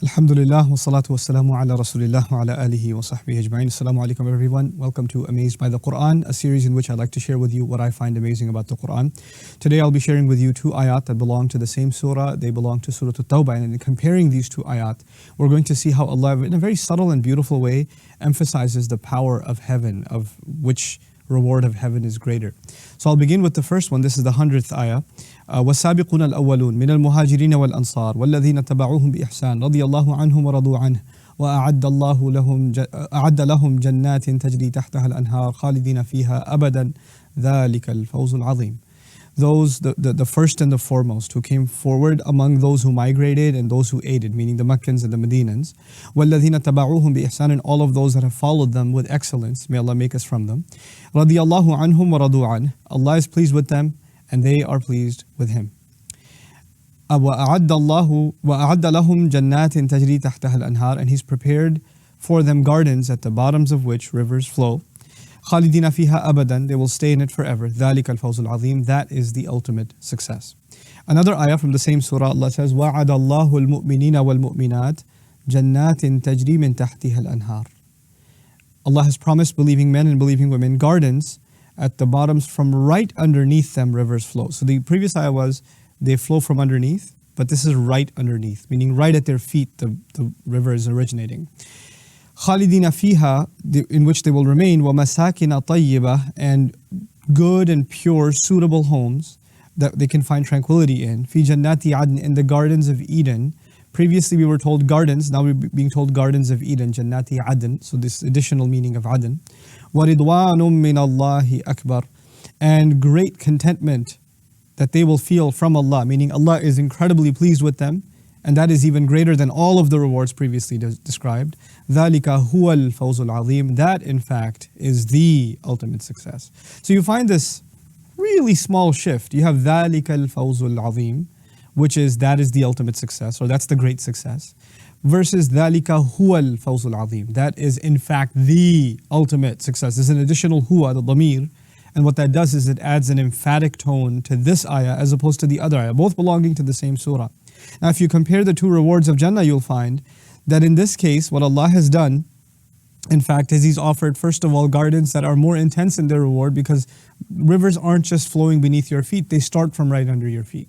Alhamdulillah, wa salatu wa salamu ala rasulillah wa ala alihi wa sahbihi ajma'in. Assalamu alaikum everyone. Welcome to Amazed by the Quran, a series in which I'd like to share with you what I find amazing about the Quran. Today I'll be sharing with you two ayat that belong to the same surah. They belong to Surah Tauba, and in comparing these two ayat, we're going to see how Allah, in a very subtle and beautiful way, emphasizes the power of heaven, of which reward of heaven is greater. So I'll begin with the first one. This is the 100th ayah. والسابقون الأولون من المهاجرين والأنصار والذين تبعوهم بإحسان رضي الله عنهم ورضوا عنه أعد لهم جنات تجري تحتها الأنهار خالدين فيها أبدا ذلك الفوز العظيم. Those, the first and the foremost who came forward among those who migrated and those who aided, meaning the Meccans and the Medinans, وَالَّذِينَ تَبَعُوهُمْ بِإِحْسَانٍ, and all of those that have followed them with excellence, may Allah make us from them. رَضِيَ اللَّهُ عَنْهُمْ وَرَضُوا عَنْهُ, Allah is pleased with them and they are pleased with Him. وَأَعَدَّ لَهُمْ جَنَّاتٍ تَجْرِي تَحْتَهَا الْأَنْهَارِ, and He's prepared for them gardens at the bottoms of which rivers flow. خالدين فيها أبدا, they will stay in it forever. ذلك الفوز العظيم, that is the ultimate success. Another ayah from the same surah, Allah says, وَعَدَ اللَّهُ الْمُؤْمِنِينَ وَالْمُؤْمِنَاتِ جَنَّاتٍ تَجْرِي مِنْ تَحْتِهَا الْأَنْهَارِ. Allah has promised believing men and believing women gardens at the bottoms, from right underneath them rivers flow. So the previous ayah was they flow from underneath, but this is right underneath, meaning right at their feet the river is originating. خالدين فيها, in which they will remain, ومساكن طيبة, and good and pure suitable homes that they can find tranquility in. في جنات عدن, in the gardens of Eden. Previously we were told gardens, now we're being told gardens of Eden, Jannati Adn, so this additional meaning of Adn. وَرِضْوَانٌ مِّنَ اللَّهِ أَكْبَرُ, and great contentment that they will feel from Allah, meaning Allah is incredibly pleased with them, and that is even greater than all of the rewards previously described. ذَلِكَ هُوَ الْفَوْزُ الْعَظِيمُ, that in fact is the ultimate success. So you find this really small shift. You have ذَلِكَ الْفَوْزُ الْعَظِيمُ, which is that is the ultimate success, or that's the great success, versus ذَلِكَ هُوَ الْفَوْزُ الْعَظِيمُ, that is in fact the ultimate success. There's an additional huwa, the dhamir, and what that does is it adds an emphatic tone to this ayah as opposed to the other ayah, both belonging to the same surah. Now if you compare the two rewards of Jannah, you'll find that in this case what Allah has done, in fact, is He's offered first of all gardens that are more intense in their reward, because rivers aren't just flowing beneath your feet, they start from right under your feet.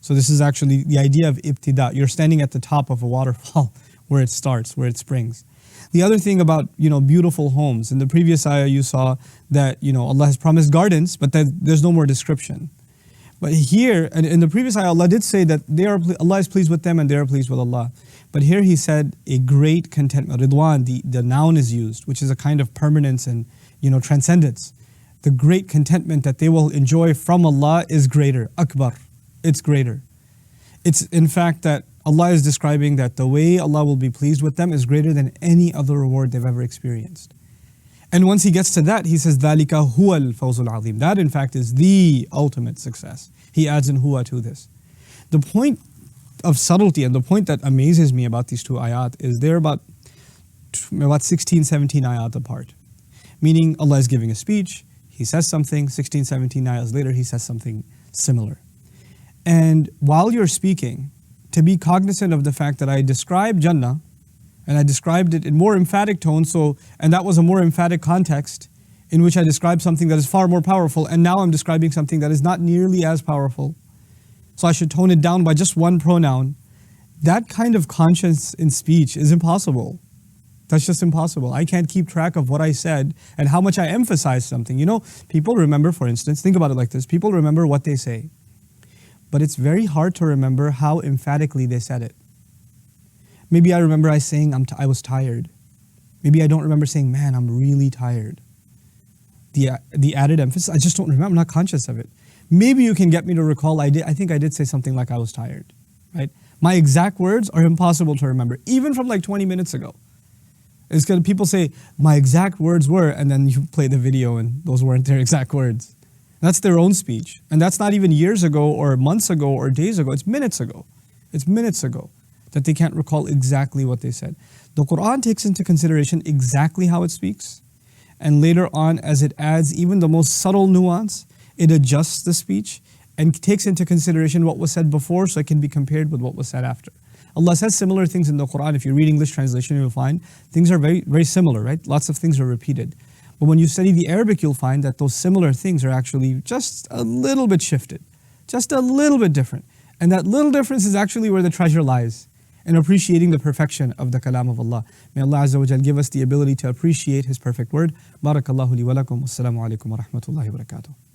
So this is actually the idea of ibtida. You're standing at the top of a waterfall where it starts, where it springs. The other thing about, beautiful homes, in the previous ayah you saw that, Allah has promised gardens, but that there's no more description. But here, and in the previous ayah, Allah did say that Allah is pleased with them and they are pleased with Allah. But here He said a great contentment. Ridwan, the noun is used, which is a kind of permanence and transcendence. The great contentment that they will enjoy from Allah is greater. Akbar, it's greater. It's in fact that Allah is describing that the way Allah will be pleased with them is greater than any other reward they've ever experienced. And once He gets to that, He says, ذَلِكَ هُوَ الْفَوْزُ الْعَظِيمُ, that in fact is the ultimate success. He adds in huwa to this. The point of subtlety and the point that amazes me about these two ayat is they're about 16, 17 ayat apart. Meaning Allah is giving a speech, He says something, 16, 17 ayats later He says something similar. And while you're speaking, to be cognizant of the fact that I described Jannah, and I described it in more emphatic tones, and that was a more emphatic context in which I described something that is far more powerful, and now I'm describing something that is not nearly as powerful. So I should tone it down by just one pronoun. That kind of conscience in speech is impossible. That's just impossible. I can't keep track of what I said and how much I emphasize something. People remember, for instance, think about it like this. People remember what they say, but it's very hard to remember how emphatically they said it. Maybe I remember saying I was tired. Maybe I don't remember saying, man, I'm really tired. The added emphasis, I just don't remember, I'm not conscious of it. Maybe you can get me to recall, I think I did say something like I was tired, right? My exact words are impossible to remember, even from like 20 minutes ago. It's because people say, my exact words were, and then you play the video and those weren't their exact words. That's their own speech. And that's not even years ago or months ago or days ago, it's minutes ago. It's minutes ago that they can't recall exactly what they said. The Quran takes into consideration exactly how it speaks, and later on as it adds even the most subtle nuance, it adjusts the speech and takes into consideration what was said before so it can be compared with what was said after. Allah says similar things in the Quran. If you read English translation, you'll find things are very, very similar, right? Lots of things are repeated. But when you study the Arabic, you'll find that those similar things are actually just a little bit shifted, just a little bit different. And that little difference is actually where the treasure lies, in appreciating the perfection of the kalam of Allah. May Allah Azza wa Jal give us the ability to appreciate His perfect word. Barakallahu li wa lakum. Wassalamu alaikum wa rahmatullahi wa barakatuh.